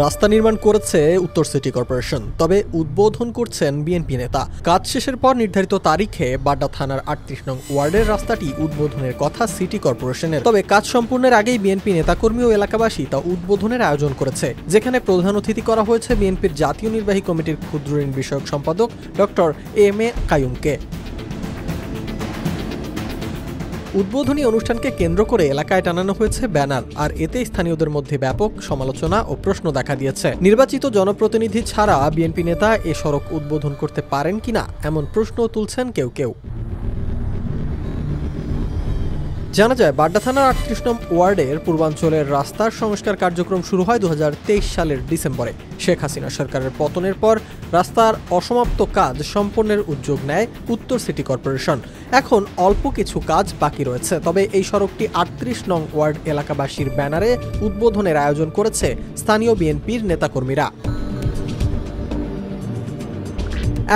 রাস্তা নির্মাণ করেছে উত্তর সিটি কর্পোরেশন, তবে উদ্বোধন করছেন বিএনপি নেতা। কাজ শেষের পর নির্ধারিত তারিখে বাড্ডা থানার ৩৮ নং ওয়ার্ডের রাস্তাটি উদ্বোধনের কথা সিটি কর্পোরেশনের। তবে কাজ সম্পূর্ণের আগেই বিএনপি নেতাকর্মী ও এলাকাবাসী তা উদ্বোধনের আয়োজন করেছে, যেখানে প্রধান অতিথি করা হয়েছে বিএনপির জাতীয় নির্বাহী কমিটির ক্ষুদ্র ঋণ বিষয়ক সম্পাদক ডক্টর এম এ কাইয়ুমকে। উদ্বোধনী অনুষ্ঠানকে কেন্দ্র করে এলাকায় টানানো হয়েছে ব্যানার, আর এতে স্থানীয়দের মধ্যে ব্যাপক সমালোচনা ও প্রশ্ন দেখা দিয়েছে। নির্বাচিত জনপ্রতিনিধি ছাড়া বিএনপি নেতা এ সড়ক উদ্বোধন করতে পারেন কিনা এমন প্রশ্ন তুলছেন কেউ কেউ। জানা যায়, বাড্ডা থানার ৩৮ নং ওয়ার্ডের পূর্বাঞ্চলের রাস্তার সংস্কার কার্যক্রম শুরু হয় ২০২৩ সালের ডিসেম্বরে। শেখ হাসিনা সরকারের পতনের পর রাস্তার অসমাপ্ত কাজ সম্পন্নের উদ্যোগ নেয় উত্তর সিটি কর্পোরেশন। এখন অল্প কিছু কাজ বাকি রয়েছে, তবে এই সড়কটি ৩৮ নং ওয়ার্ড এলাকাবাসীর ব্যানারে উদ্বোধনের আয়োজন করেছে স্থানীয় বিএনপির নেতাকর্মীরা।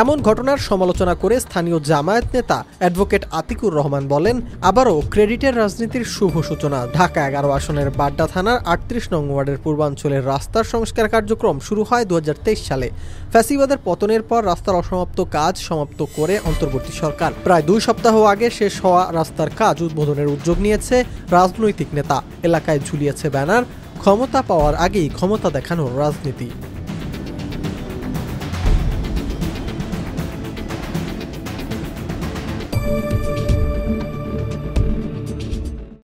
এমন ঘটনার সমালোচনা করে স্থানীয় জামায়াত নেতা অ্যাডভোকেট আতিকুর রহমান বলেন, আবারও ক্রেডিটের রাজনীতির শুভ সূচনা। ঢাকা ১১ আসনের বাড্ডা থানার ৩৮ নং ওয়ার্ডের পূর্বাঞ্চলের রাস্তার সংস্কার কার্যক্রম শুরু হয় ২০২৩ সালে। ফ্যাসিবাদের পতনের পর রাস্তার অসমাপ্ত কাজ সমাপ্ত করে অন্তর্বর্তী সরকার। প্রায় ২ সপ্তাহ আগে শেষ হওয়া রাস্তার কাজ উদ্বোধনের উদ্যোগ নিয়েছে রাজনৈতিক নেতা। এলাকায় ঝুলিয়েছে ব্যানার, ক্ষমতা পাওয়ার আগেই ক্ষমতা দেখানোর রাজনীতি।